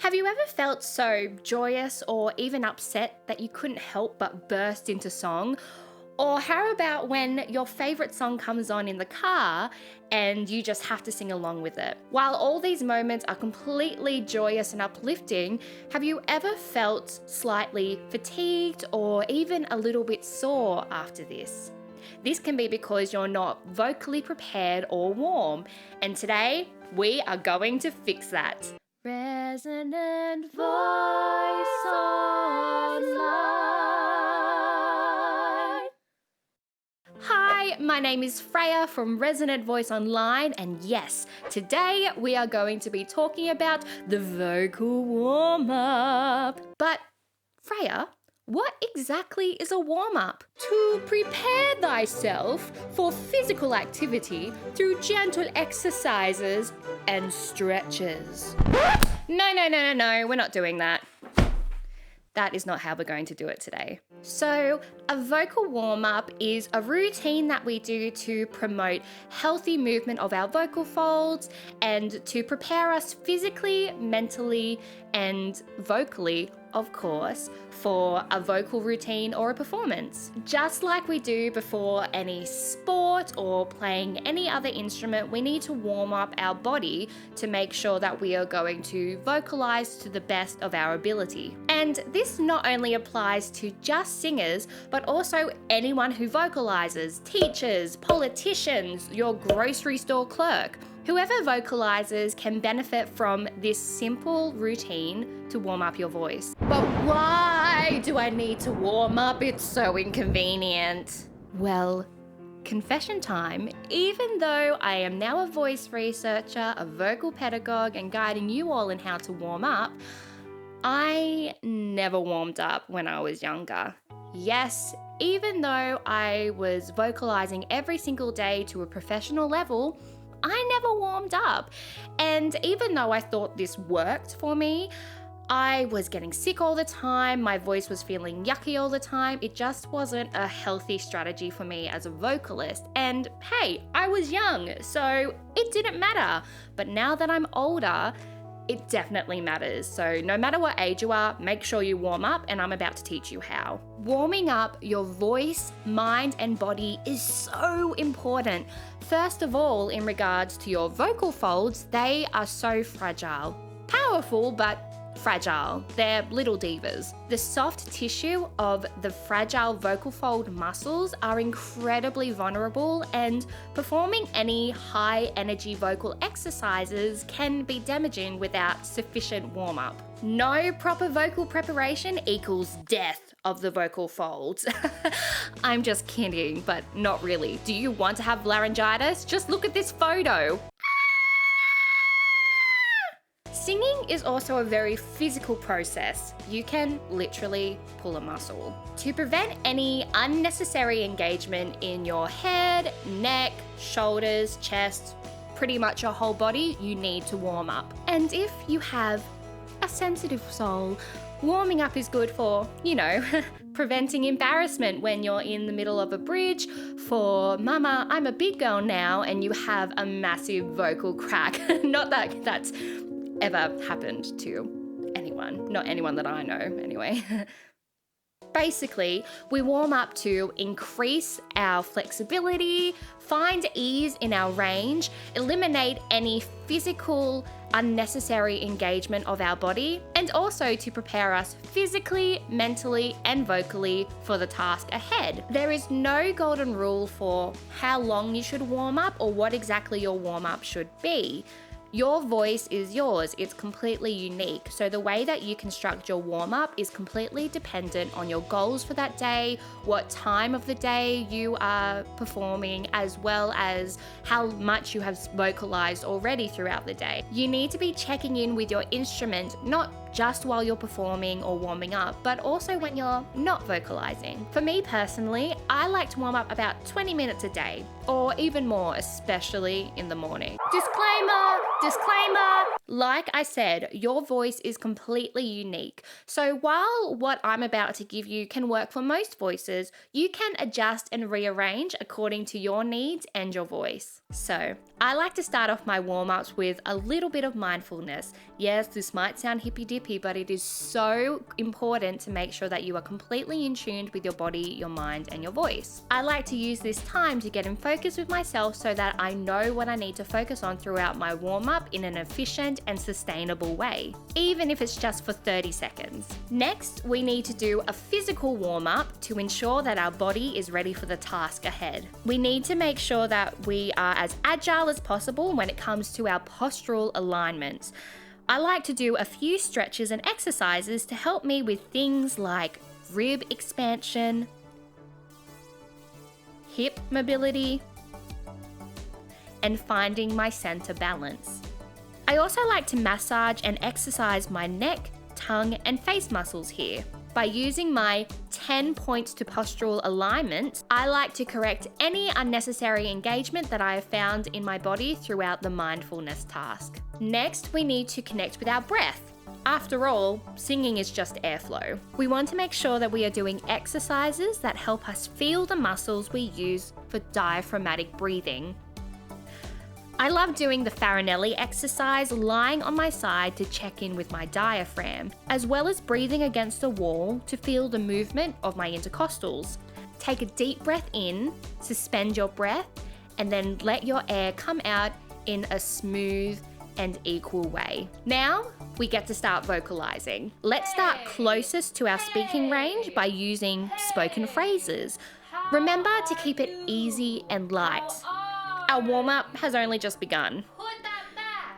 Have you ever felt so joyous or even upset that you couldn't help but burst into song? Or how about when your favorite song comes on in the car and you just have to sing along with it? While all these moments are completely joyous and uplifting, have you ever felt slightly fatigued or even a little bit sore after this? This can be because you're not vocally prepared or warm, and today we are going to fix that. Resonant Voice Online. Hi, my name is Freya from Resonant Voice Online, and yes, today we are going to be talking about the vocal warm-up. But Freya, what exactly is a warm-up? To prepare thyself for physical activity through gentle exercises and stretches. No, we're not doing that. That is not how we're going to do it today. So, a vocal warm-up is a routine that we do to promote healthy movement of our vocal folds and to prepare us physically, mentally, and vocally, of course, for a vocal routine or a performance. Just like we do before any sport or playing any other instrument, we need to warm up our body to make sure that we are going to vocalize to the best of our ability. And this not only applies to just singers, but also anyone who vocalizes, teachers, politicians, your grocery store clerk. Whoever vocalizes can benefit from this simple routine to warm up your voice. But why do I need to warm up? It's so inconvenient. Well, confession time. Even though I am now a voice researcher, a vocal pedagogue, and guiding you all in how to warm up, I never warmed up when I was younger. Yes, even though I was vocalizing every single day to a professional level, I never warmed up. And even though I thought this worked for me, I was getting sick all the time, my voice was feeling yucky all the time. It just wasn't a healthy strategy for me as a vocalist. And hey, I was young, so it didn't matter. But now that I'm older, it definitely matters. So no matter what age you are, make sure you warm up, and I'm about to teach you how. Warming up your voice, mind, and body is so important. First of all, in regards to your vocal folds, they are so fragile. Powerful, but fragile. They're little divas. The soft tissue of the fragile vocal fold muscles are incredibly vulnerable, and performing any high energy vocal exercises can be damaging without sufficient warm-up. No proper vocal preparation equals death of the vocal folds. I'm just kidding, but not really. Do you want to have laryngitis? Just look at this photo. Singing is also a very physical process. You can literally pull a muscle. To prevent any unnecessary engagement in your head, neck, shoulders, chest, pretty much your whole body, you need to warm up. And if you have a sensitive soul, warming up is good for, preventing embarrassment when you're in the middle of a bridge. For mama, I'm a big girl now, and you have a massive vocal crack. Not that that's ever happened to anyone. Not anyone that I know, anyway. Basically, we warm up to increase our flexibility, find ease in our range, eliminate any physical unnecessary engagement of our body, and also to prepare us physically, mentally, and vocally for the task ahead. There is no golden rule for how long you should warm up or what exactly your warm up should be. Your voice is yours, it's completely unique. So the way that you construct your warm-up is completely dependent on your goals for that day, what time of the day you are performing, as well as how much you have vocalized already throughout the day. You need to be checking in with your instrument, not just while you're performing or warming up, but also when you're not vocalizing. For me personally, I like to warm up about 20 minutes a day, or even more, especially in the morning. Disclaimer! Like I said, your voice is completely unique. So while what I'm about to give you can work for most voices, you can adjust and rearrange according to your needs and your voice. So I like to start off my warm-ups with a little bit of mindfulness. Yes, this might sound hippy-dippy, but it is so important to make sure that you are completely in tune with your body, your mind, and your voice. I like to use this time to get in focus with myself so that I know what I need to focus on throughout my warm-up in an efficient and sustainable way, even if it's just for 30 seconds. Next, we need to do a physical warm-up to ensure that our body is ready for the task ahead. We need to make sure that we are as agile as possible when it comes to our postural alignment. I like to do a few stretches and exercises to help me with things like rib expansion, hip mobility, and finding my center balance. I also like to massage and exercise my neck, tongue, and face muscles here. By using my 10 points to postural alignment, I like to correct any unnecessary engagement that I have found in my body throughout the mindfulness task. Next, we need to connect with our breath. After all, singing is just airflow. We want to make sure that we are doing exercises that help us feel the muscles we use for diaphragmatic breathing. I love doing the Farinelli exercise lying on my side to check in with my diaphragm, as well as breathing against the wall to feel the movement of my intercostals. Take a deep breath in, suspend your breath, and then let your air come out in a smooth and equal way. Now, we get to start vocalizing. Let's start closest to our speaking range by using spoken phrases. Remember to keep it easy and light. Our warm-up has only just begun.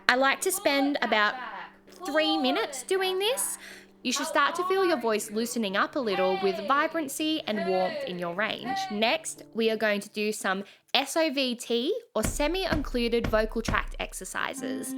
I like to spend about 3 minutes doing this. You should start to feel your voice loosening up a little with vibrancy and warmth in your range. Next, we are going to do some SOVT or semi-occluded vocal tract exercises.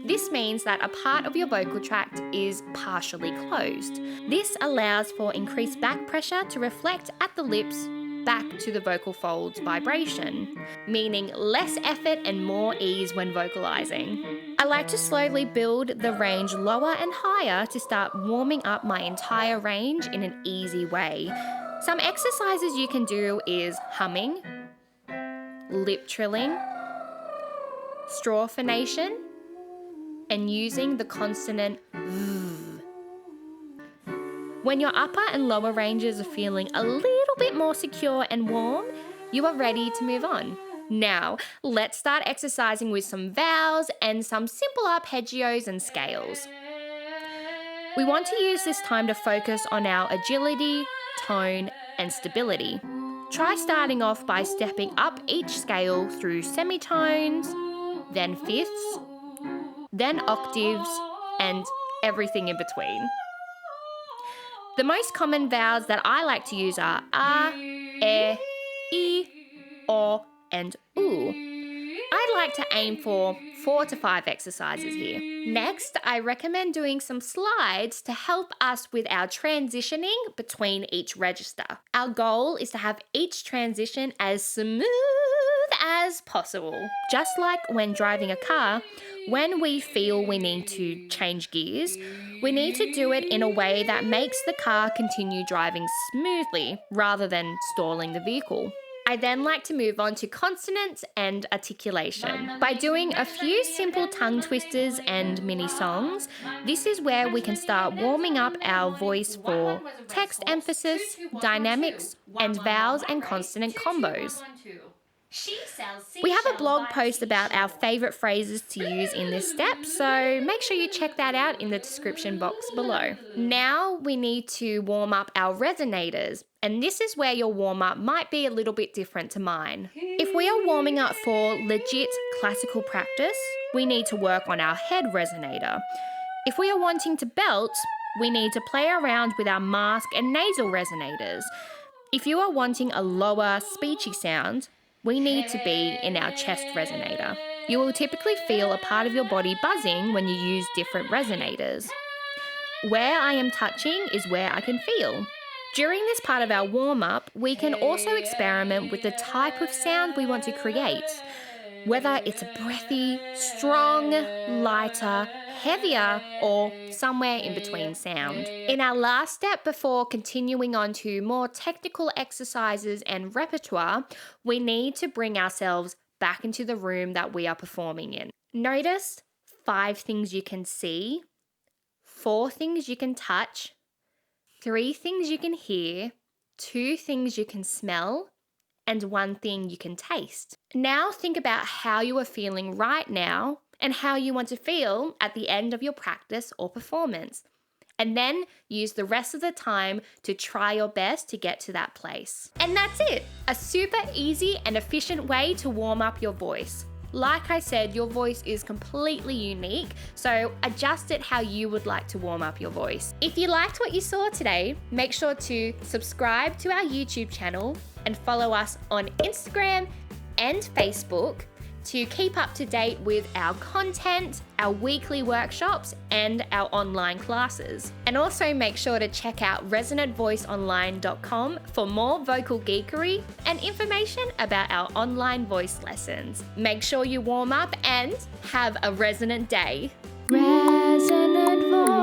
This means that a part of your vocal tract is partially closed. This allows for increased back pressure to reflect at the lips back to the vocal folds vibration, meaning less effort and more ease when vocalizing. I like to slowly build the range lower and higher to start warming up my entire range in an easy way. Some exercises you can do is humming, lip trilling, straw phonation, and using the consonant V. When your upper and lower ranges are feeling a little bit more secure and warm, you are ready to move on. Now, let's start exercising with some vowels and some simple arpeggios and scales. We want to use this time to focus on our agility, tone, and stability. Try starting off by stepping up each scale through semitones, then fifths, then octaves, and everything in between. The most common vowels that I like to use are a, e, o, and u. I'd like to aim for 4 to 5 exercises here. Next, I recommend doing some slides to help us with our transitioning between each register. Our goal is to have each transition as smooth as possible. Just like when driving a car, when we feel we need to change gears, we need to do it in a way that makes the car continue driving smoothly rather than stalling the vehicle. I then like to move on to consonants and articulation. By doing a few simple tongue twisters and mini songs, this is where we can start warming up our voice for text emphasis, dynamics, and vowels and consonant combos. We have a blog post about our favourite phrases to use in this step, so make sure you check that out in the description box below. Now we need to warm up our resonators, and this is where your warm-up might be a little bit different to mine. If we are warming up for legit classical practice, we need to work on our head resonator. If we are wanting to belt, we need to play around with our mask and nasal resonators. If you are wanting a lower, speechy sound, we need to be in our chest resonator. You will typically feel a part of your body buzzing when you use different resonators. Where I am touching is where I can feel. During this part of our warm-up, we can also experiment with the type of sound we want to create. Whether it's a breathy, strong, lighter, heavier, or somewhere in between sound. In our last step before continuing on to more technical exercises and repertoire, we need to bring ourselves back into the room that we are performing in. Notice 5 things you can see, 4 things you can touch, 3 things you can hear, 2 things you can smell, and 1 thing you can taste. Now think about how you are feeling right now and how you want to feel at the end of your practice or performance. And then use the rest of the time to try your best to get to that place. And that's it, a super easy and efficient way to warm up your voice. Like I said, your voice is completely unique, so adjust it how you would like to warm up your voice. If you liked what you saw today, make sure to subscribe to our YouTube channel and follow us on Instagram and Facebook to keep up to date with our content, our weekly workshops, and our online classes. And also make sure to check out resonantvoiceonline.com for more vocal geekery and information about our online voice lessons. Make sure you warm up and have a resonant day. Resonant Voice.